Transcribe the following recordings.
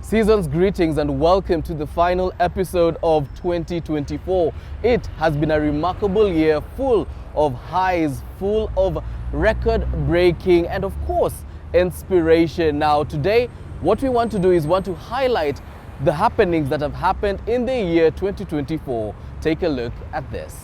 Season's greetings and welcome to the final episode of 2024. It has been a remarkable year full of highs, full of record-breaking and of course, inspiration. Now today, what we want to do is want to highlight the happenings that have happened in the year 2024. Take a look at this.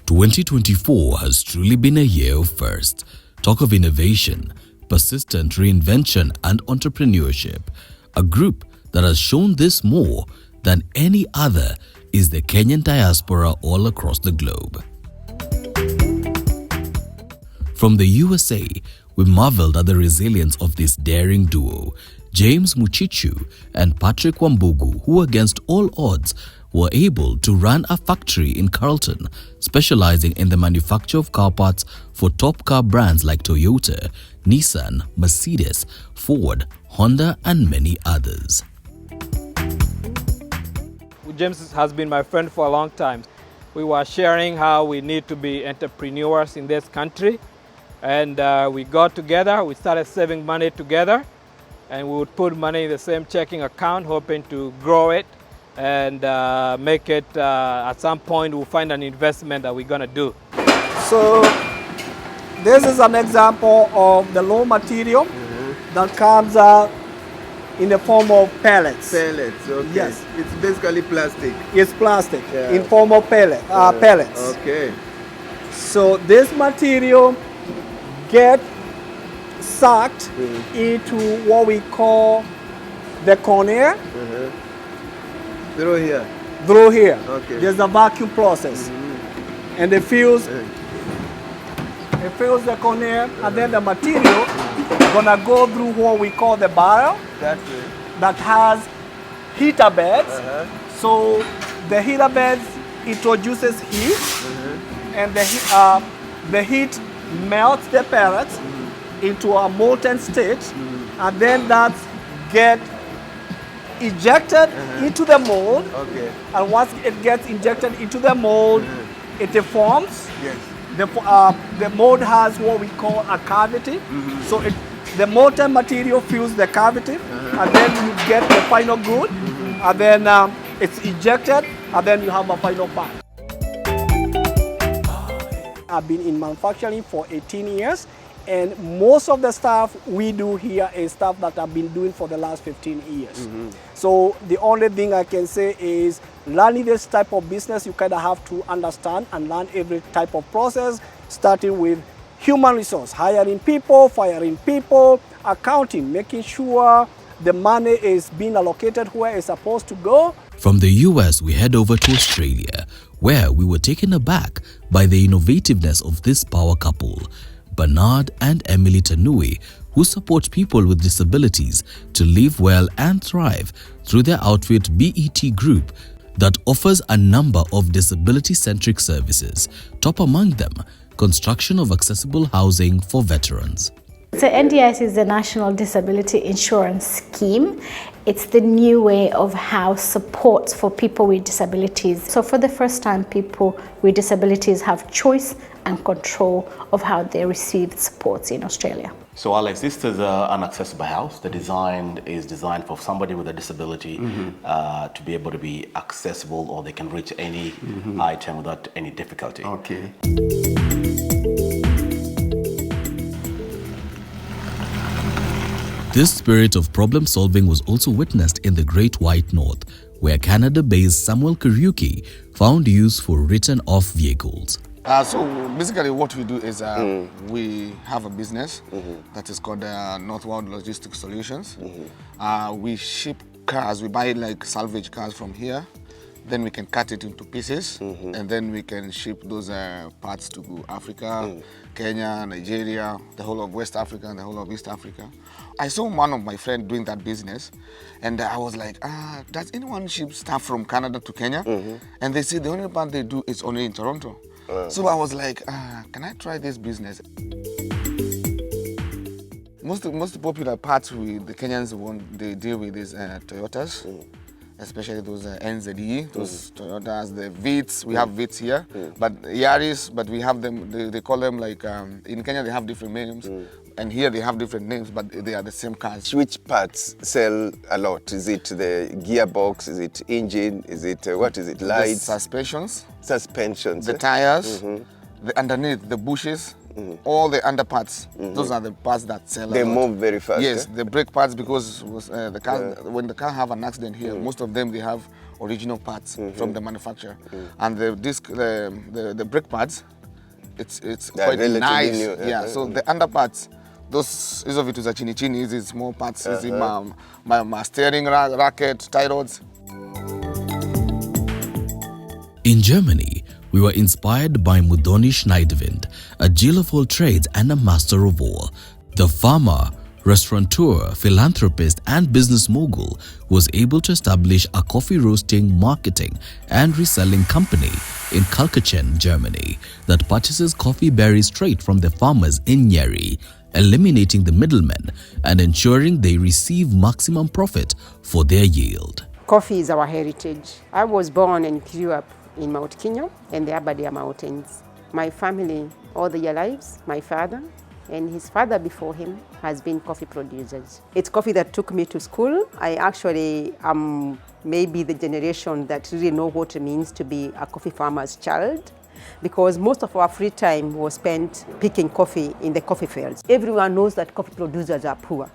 2024 has truly been a year of firsts. Talk of innovation, persistent reinvention and entrepreneurship. A group that has shown this more than any other is the Kenyan diaspora all across the globe. From the USA, we marveled at the resilience of this daring duo, James Muchichu and Patrick Wambugu, who against all odds were able to run a factory in Carlton, specializing in the manufacture of car parts for top car brands like Toyota, Nissan, Mercedes, Ford, Honda, and many others. James has been my friend for a long time. We were sharing how we need to be entrepreneurs in this country, and we got together, we started saving money together, and we would put money in the same checking account, hoping to grow it and make it, at some point we'll find an investment that we're gonna do. So this is an example of the raw material that comes out in the form of pellets. Pellets, okay. Yes. It's basically plastic. It's plastic Yeah. in form of pellets. Okay. So this material get sucked into what we call the conveyor. Through here. Through here. Okay. There's a vacuum process. And it fills the conveyor, and then the material gonna go through what we call the barrel That way. that has heater beds. So the heater beds introduces heat, and the heat melts the pellets into a molten state, and then that get ejected into the mold. Okay. And once it gets injected into the mold, it forms. Yes. The mold has what we call a cavity. So the molten material fills the cavity, and then you get the final good, and then it's ejected, and then you have a final part. I've been in manufacturing for 18 years, and most of the stuff we do here is stuff that I've been doing for the last 15 years. So the only thing I can say is learning this type of business, you kind of have to understand and learn every type of process, starting with human resource, hiring people, firing people, accounting, making sure the money is being allocated where it's supposed to go. From the US, we head over to Australia, where we were taken aback by the innovativeness of this power couple, Bernard and Emily Tanui, who support people with disabilities to live well and thrive through their outfit BET Group that offers a number of disability-centric services, top among them, construction of accessible housing for veterans. So NDIS is the National Disability Insurance Scheme. It's the new way of how support for people with disabilities. So for the first time, people with disabilities have choice and control of how they receive support in Australia. So Alex, this is an accessible house. The design is designed for somebody with a disability to be able to be accessible, or they can reach any item without any difficulty. Okay. This spirit of problem solving was also witnessed in the Great White North, where Canada-based Samuel Kariuki found use for written-off vehicles. So basically what we do is we have a business that is called Northward Logistics Solutions. We ship cars, we buy like salvage cars from here, then we can cut it into pieces, and then we can ship those parts to Africa, Kenya, Nigeria, the whole of West Africa and the whole of East Africa. I saw one of my friends doing that business, and I was like, does anyone ship stuff from Canada to Kenya? And they said the only part they do is only in Toronto. So I was like, can I try this business? most popular parts the Kenyans they deal with is Toyotas, especially those NZE, those Toyotas, the Vitz. We have Vitz here, but Yaris, but we have them. They call them like in Kenya they have different names, and here they have different names, but they are the same cars. Which parts sell a lot? Is it the gearbox? Is it engine? Is it what is it? Lights? The suspensions. Suspensions. The tires. The underneath, the bushes. All the underparts, those are the parts that sell. They move very fast. Yes, the brake parts, because the car, when the car have an accident here, most of them they have original parts from the manufacturer, and the disc, the brake pads, it's quite nice. New, yeah. So the underparts, those is of it is chini, is small parts, is my steering racket, tie rods. In Germany, we were inspired by Mudoni Schneiderwind, a Jill of all trades and a master of all. The farmer, restaurateur, philanthropist and business mogul was able to establish a coffee roasting, marketing and reselling company in Kalkacen, Germany that purchases coffee berries straight from the farmers in Nyeri, eliminating the middlemen and ensuring they receive maximum profit for their yield. Coffee is our heritage. I was born and grew up in Mount Kenya and the Aberdare Mountains. My family, all their lives, my father and his father before him has been coffee producers. It's coffee that took me to school. I actually am maybe the generation that really know what it means to be a coffee farmer's child, because most of our free time was spent picking coffee in the coffee fields. Everyone knows that coffee producers are poor.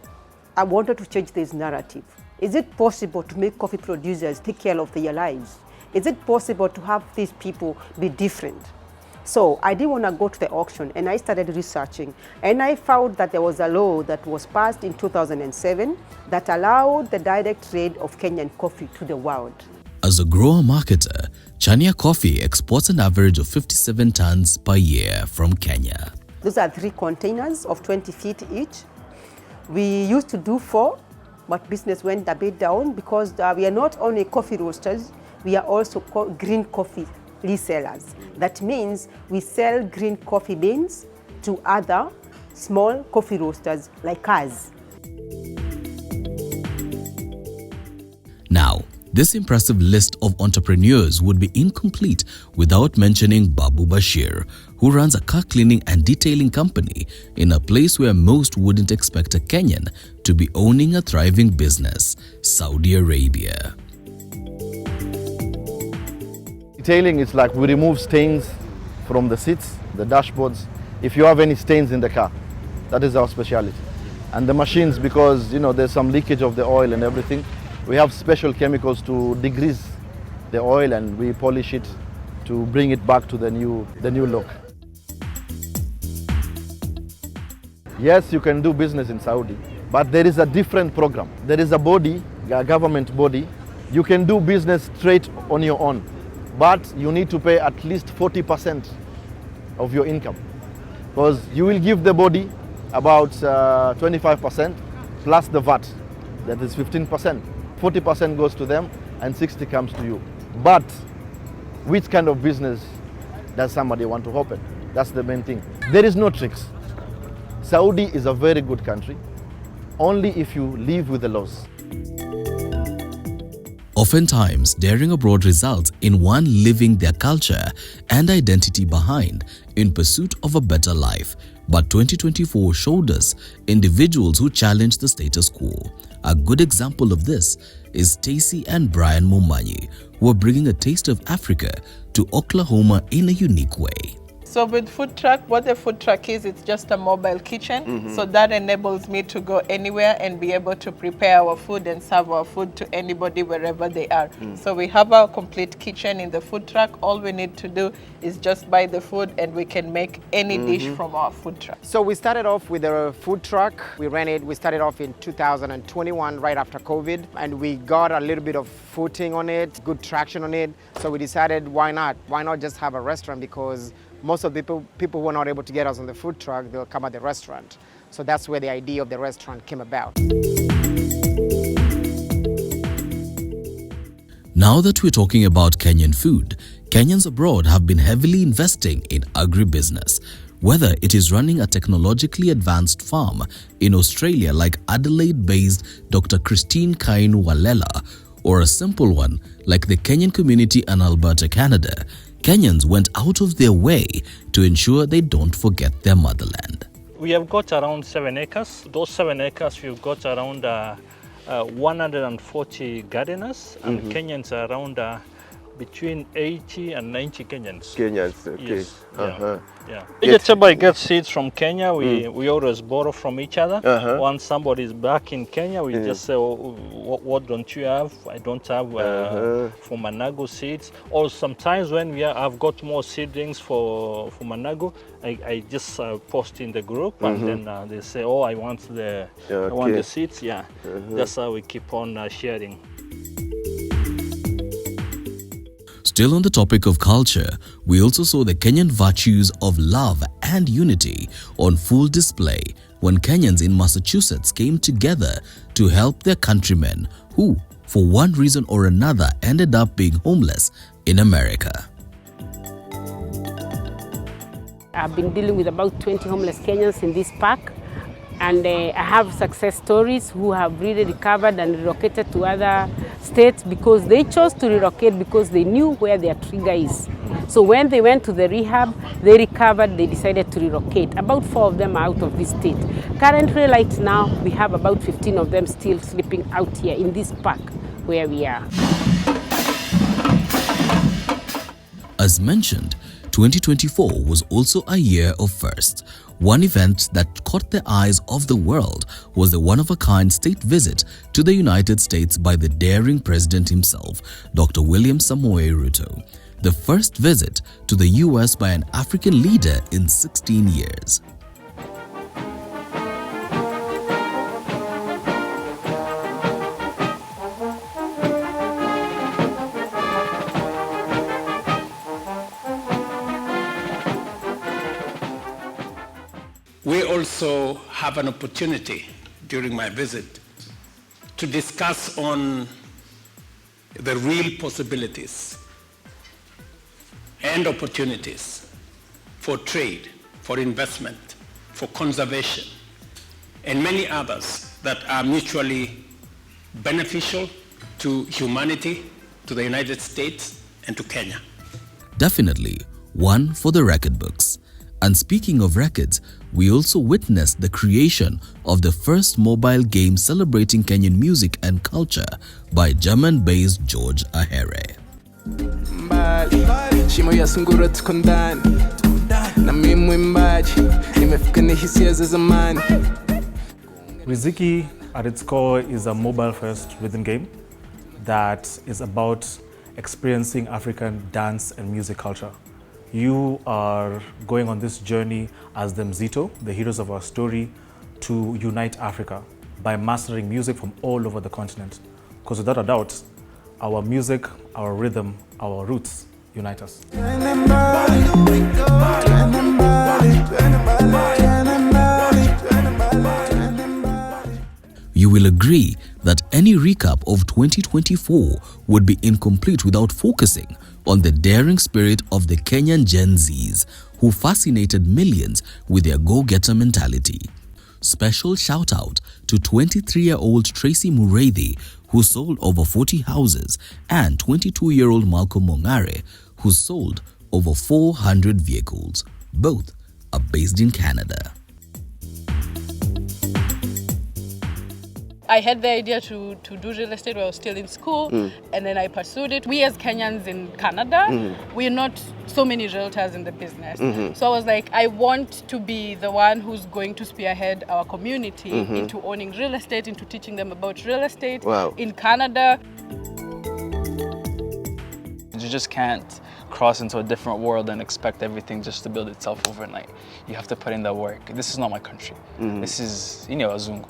I wanted to change this narrative. Is it possible to make coffee producers take care of their lives? Is it possible to have these people be different? So I didn't want to go to the auction, and I started researching, and I found that there was a law that was passed in 2007 that allowed the direct trade of Kenyan coffee to the world. As a grower-marketer, Chania Coffee exports an average of 57 tons per year from Kenya. Those are 3 containers of 20 feet each. We used to do 4, but business went a bit down because we are not only coffee roasters, we are also green coffee resellers. That means we sell green coffee beans to other small coffee roasters like us. Now, this impressive list of entrepreneurs would be incomplete without mentioning Babu Bashir, who runs a car cleaning and detailing company in a place where most wouldn't expect a Kenyan to be owning a thriving business, Saudi Arabia. Detailing is like we remove stains from the seats, the dashboards. If you have any stains in the car, that is our specialty. And the machines, because there's some leakage of the oil and everything, we have special chemicals to degrease the oil and we polish it to bring it back to the new look. Yes, you can do business in Saudi, but there is a different program. There is a body, a government body. You can do business straight on your own, but you need to pay at least 40% of your income, because you will give the body about 25% plus the VAT, that is 15%. 40% goes to them and 60% comes to you. But which kind of business does somebody want to open? That's the main thing. There is no tricks. Saudi is a very good country, only if you live with the laws. Oftentimes, daring abroad results in one leaving their culture and identity behind in pursuit of a better life. But 2024 showed us individuals who challenged the status quo. A good example of this is Stacey and Brian Mumanyi, who are bringing a taste of Africa to Oklahoma in a unique way. So with food truck, what the food truck is, it's just a mobile kitchen. So that enables me to go anywhere and be able to prepare our food and serve our food to anybody wherever they are. So we have our complete kitchen in the food truck. All we need to do is just buy the food and we can make any dish from our food truck. So we started off with a food truck. We started off in 2021, right after COVID, and we got a little bit of footing on it, good traction on it. So we decided, why not? Why not just have a restaurant? Because most of the people who are not able to get us on the food truck, they'll come at the restaurant. So that's where the idea of the restaurant came about. Now that we're talking about Kenyan food, Kenyans abroad have been heavily investing in agribusiness. Whether it is running a technologically advanced farm in Australia like Adelaide-based Dr. Christine Kainu Walela, or a simple one like the Kenyan community in Alberta, Canada, Kenyans went out of their way to ensure they don't forget their motherland. We have got around 7 acres. Those 7 acres, we've got around 140 gardeners, and Kenyans are around between 80 and 90 Kenyans. Kenyans, okay. Yes. Yeah. Vegetable gets seeds from Kenya. We always borrow from each other. Once somebody is back in Kenya, we just say, oh, what don't you have? I don't have for Manago seeds. Or sometimes when I've got more seedlings for Manago, I just post in the group, and then they say, oh, I want the seeds. Yeah, that's how we keep on sharing. Still on the topic of culture, we also saw the Kenyan virtues of love and unity on full display when Kenyans in Massachusetts came together to help their countrymen who, for one reason or another, ended up being homeless in America. I've been dealing with about 20 homeless Kenyans in this park, and I have success stories who have really recovered and relocated to other states because they chose to relocate because they knew where their trigger is. So when they went to the rehab, they recovered, they decided to relocate. About 4 of them are out of this state. Currently, right now, we have about 15 of them still sleeping out here in this park where we are. As mentioned, 2024 was also a year of firsts. One event that caught the eyes of the world was the one-of-a-kind state visit to the United States by the daring president himself, Dr. William Samoei Ruto. The first visit to the US by an African leader in 16 years. We also have an opportunity during my visit to discuss on the real possibilities and opportunities for trade, for investment, for conservation, and many others that are mutually beneficial to humanity, to the United States, and to Kenya. Definitely one for the record books. And speaking of records, we also witnessed the creation of the first mobile game celebrating Kenyan music and culture by German-based George Ahere. Riziki at its core is a mobile-first rhythm game that is about experiencing African dance and music culture. You are going on this journey as the Mzito, the heroes of our story, to unite Africa by mastering music from all over the continent. Because without a doubt, our music, our rhythm, our roots unite us. You will agree that any recap of 2024 would be incomplete without focusing on the daring spirit of the Kenyan Gen Zs who fascinated millions with their go-getter mentality. Special shout out to 23-year-old Tracy Mureithi, who sold over 40 houses, and 22-year-old Malcolm Mongare, who sold over 400 vehicles. Both are based in Canada. I had the idea to do real estate while I was still in school, and then I pursued it. We as Kenyans in Canada, we're not so many realtors in the business. So I was like, I want to be the one who's going to spearhead our community into owning real estate, into teaching them about real estate in Canada. You just can't cross into a different world and expect everything just to build itself overnight. You have to put in the work. This is not my country. This is, Azungu.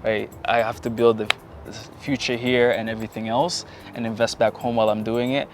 Right? I have to build the future here and everything else and invest back home while I'm doing it.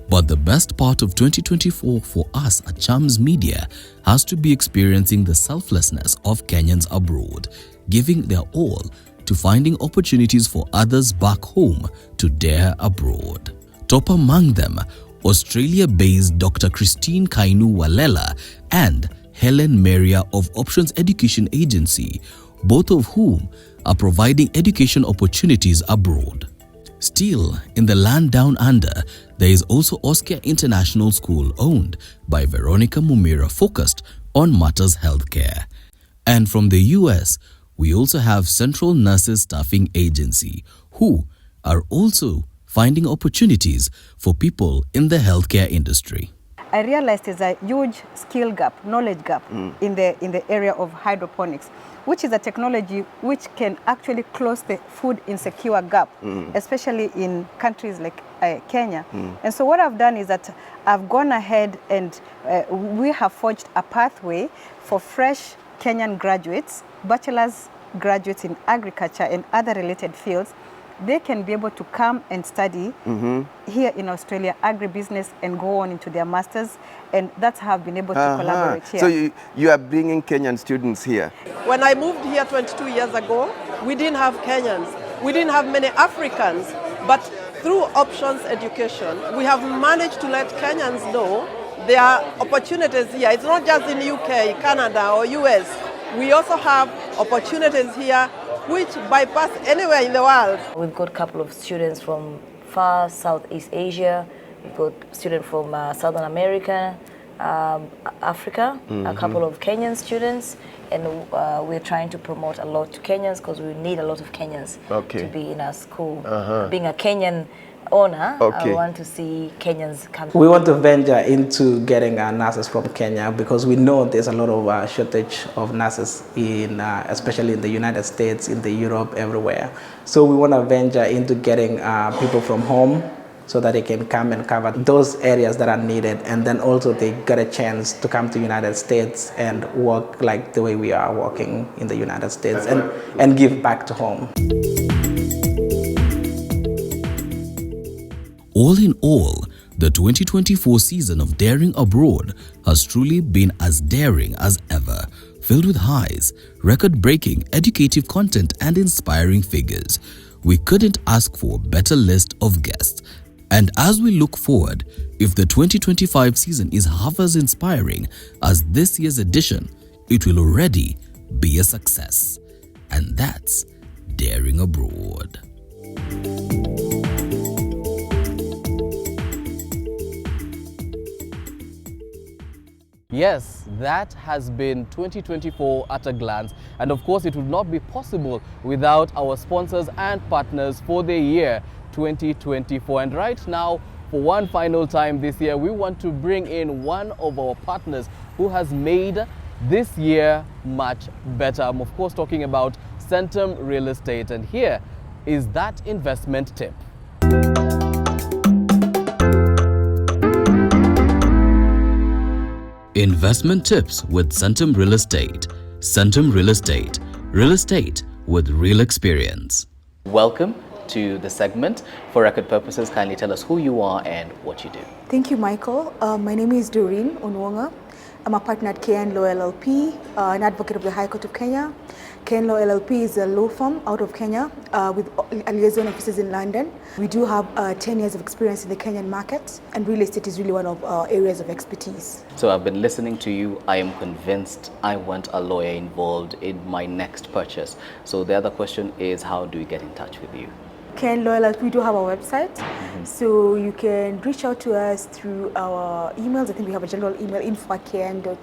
But the best part of 2024 for us at Chams Media has to be experiencing the selflessness of Kenyans abroad, giving their all to finding opportunities for others back home to dare abroad. Top among them Australia-based Dr. Christine Kainu Walela and Helen Maria of Options Education Agency, both of whom are providing education opportunities abroad. Still, in the land down under, there is also Oscar International School owned by Veronica Mumira, focused on matters healthcare. And from the US, we also have Central Nurses Staffing Agency, who are also finding opportunities for people in the healthcare industry. I realized there's a huge skill gap, knowledge gap in the area of hydroponics, which is a technology which can actually close the food insecure gap, especially in countries like Kenya. And so what I've done is that I've gone ahead and we have forged a pathway for fresh Kenyan graduates, bachelor's graduates in agriculture and other related fields. They can be able to come and study here in Australia, agribusiness, and go on into their masters. And that's how I've been able to collaborate here. So you are bringing Kenyan students here? When I moved here 22 years ago, we didn't have Kenyans. We didn't have many Africans. But through options education, we have managed to let Kenyans know there are opportunities here. It's not just in UK, Canada, or US. We also have opportunities here which bypass anywhere in the world. We've got a couple of students from far Southeast Asia. We've got students from Southern America, Africa, a couple of Kenyan students, and we're trying to promote a lot to Kenyans because we need a lot of Kenyans to be in our school. Being a Kenyan owner, I want to see Kenyans come. We want to venture into getting nurses from Kenya because we know there's a lot of shortage of nurses in, especially in the United States, in the Europe, everywhere. So we want to venture into getting people from home so that they can come and cover those areas that are needed, and then also they get a chance to come to the United States and work like the way we are working in the United States and give back to home. All in all, the 2024 season of Daring Abroad has truly been as daring as ever, filled with highs, record-breaking educative content and inspiring figures. We couldn't ask for a better list of guests. And as we look forward, if the 2025 season is half as inspiring as this year's edition, it will already be a success. And that's Daring Abroad. Yes, that has been 2024 at a glance. And of course, it would not be possible without our sponsors and partners for the year 2024. And right now, for one final time this year, we want to bring in one of our partners who has made this year much better. I'm of course talking about Centum Real Estate. And here is that investment tip. Investment tips with Centum Real Estate. Centum Real Estate. Real estate with real experience. Welcome to the segment. For record purposes, kindly tell us who you are and what you do. Thank you, Michael. My name is Doreen Onwonga. I'm a partner at KN Law LLP, an advocate of the High Court of Kenya. KN Law LLP is a law firm out of Kenya with liaison offices in London. We do have 10 years of experience in the Kenyan market, and real estate is really one of our areas of expertise. So I've been listening to you. I am convinced I want a lawyer involved in my next purchase. So the other question is, how do we get in touch with you? KN Law LLP, we do have our website, so you can reach out to us through our emails. I think we have a general email, info@kn.co.ke.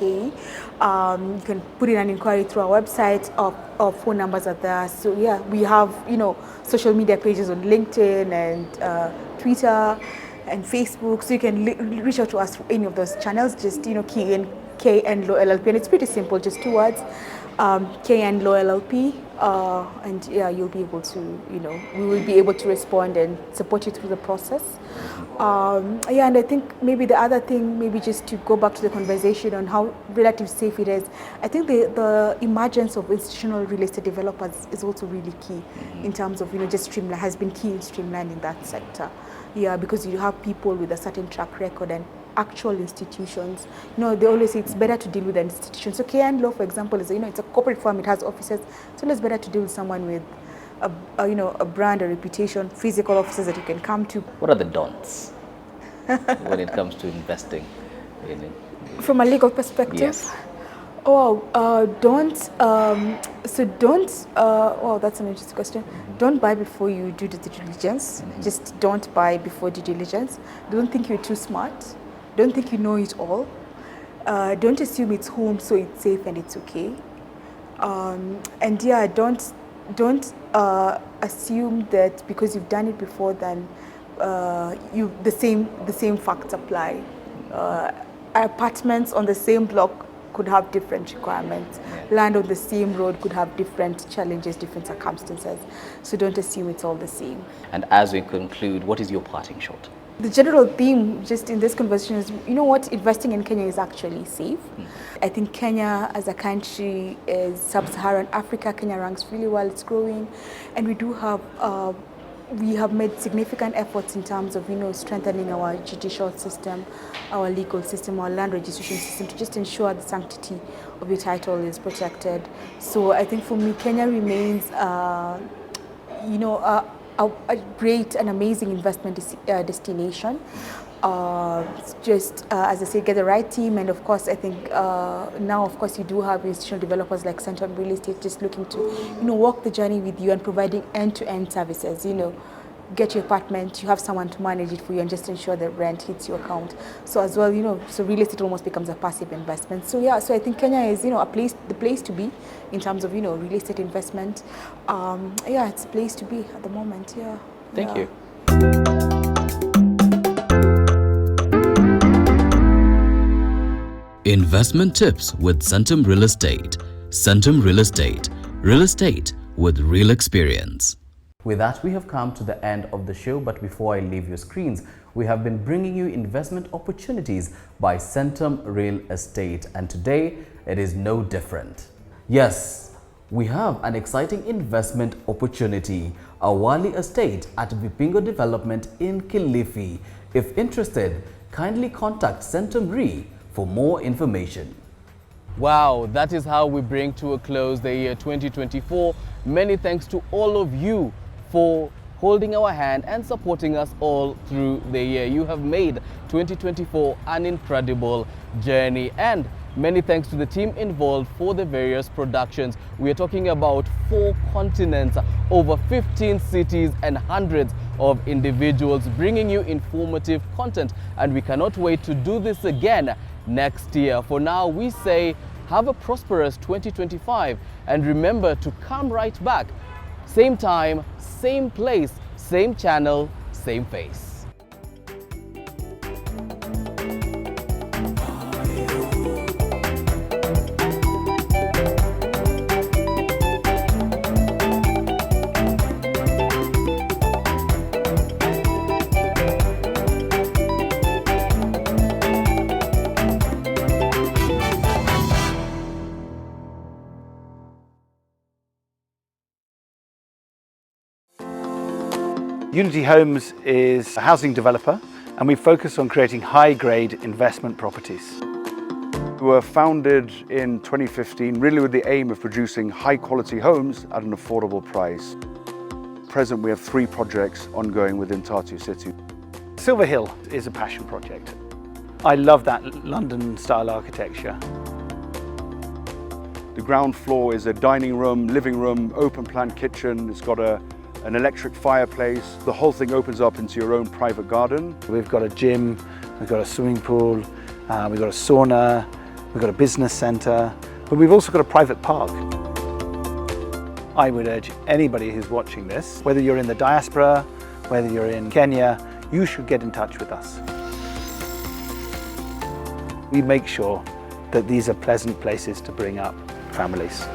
You can put in an inquiry through our website. Our phone numbers are there. So yeah, we have social media pages on LinkedIn and Twitter and Facebook. So you can reach out to us through any of those channels. Just key in KN Law LLP, and it's pretty simple, just 2 words. KN Law LLP, and yeah, you'll be able to, we will be able to respond and support you through the process. Yeah, and I think maybe the other thing, maybe just to go back to the conversation on how relatively safe it is, I think the emergence of institutional real estate developers is also really key in terms of, just has been key in streamlining that sector. Yeah, because you have people with a certain track record and actual institutions. They always say it's better to deal with an institution. So KN Law, for example, is it's a corporate firm. It has offices. So it's better to deal with someone with a brand, a reputation, physical offices that you can come to. What are the don'ts? when it comes to investing in it? From a legal perspective? Yes. Oh, well, that's an interesting question. Don't buy before you do the due diligence. Just don't buy before due diligence. Don't think you're too smart. Don't think you know it all. Don't assume it's home, so it's safe and it's okay. And yeah, don't assume that because you've done it before, then the same facts apply. Apartments on the same block could have different requirements. Land on the same road could have different challenges, different circumstances. So don't assume it's all the same. And as we conclude, what is your parting shot? The general theme just in this conversation is, you know what, investing in Kenya is actually safe. I think Kenya as a country is sub-Saharan Africa. Kenya ranks really well, it's growing. And we have made significant efforts in terms of, strengthening our judicial system, our legal system, our land registration system to just ensure the sanctity of your title is protected. So I think for me, Kenya remains, a great and amazing investment destination. As I say, get the right team, and of course, I think now, of course, you do have institutional developers like Centum Real Estate just looking to, walk the journey with you and providing end-to-end services. Get your apartment, you have someone to manage it for you, and just ensure that rent hits your account. So as well, so real estate almost becomes a passive investment. So yeah, so I think Kenya is, the place to be in terms of, real estate investment. Yeah, it's a place to be at the moment. Yeah. Thank you. Investment tips with Centum Real Estate. Centum Real Estate. Real estate with real experience. With that, we have come to the end of the show, but before I leave your screens, we have been bringing you investment opportunities by Centum Real Estate, and today it is no different. Yes, we have an exciting investment opportunity, a Wali estate at Vipingo Development in Kilifi. If interested, kindly contact Centum Re for more information. Wow, that is how we bring to a close the year 2024. Many thanks to all of you for holding our hand and supporting us all through the year. You have made 2024 an incredible journey, and many thanks to the team involved for the various productions. We are talking about 4 continents, over 15 cities and hundreds of individuals bringing you informative content, and we cannot wait to do this again next year. For now, we say have a prosperous 2025, and remember to come right back. Same time, same place, same channel, same face. Unity Homes is a housing developer, and we focus on creating high-grade investment properties. We were founded in 2015 really with the aim of producing high-quality homes at an affordable price. At present, we have 3 projects ongoing within Tartu City. Silver Hill is a passion project. I love that London-style architecture. The ground floor is a dining room, living room, open-plan kitchen. It's got an electric fireplace. The whole thing opens up into your own private garden. We've got a gym, we've got a swimming pool, we've got a sauna, we've got a business centre, but we've also got a private park. I would urge anybody who's watching this, whether you're in the diaspora, whether you're in Kenya, you should get in touch with us. We make sure that these are pleasant places to bring up families.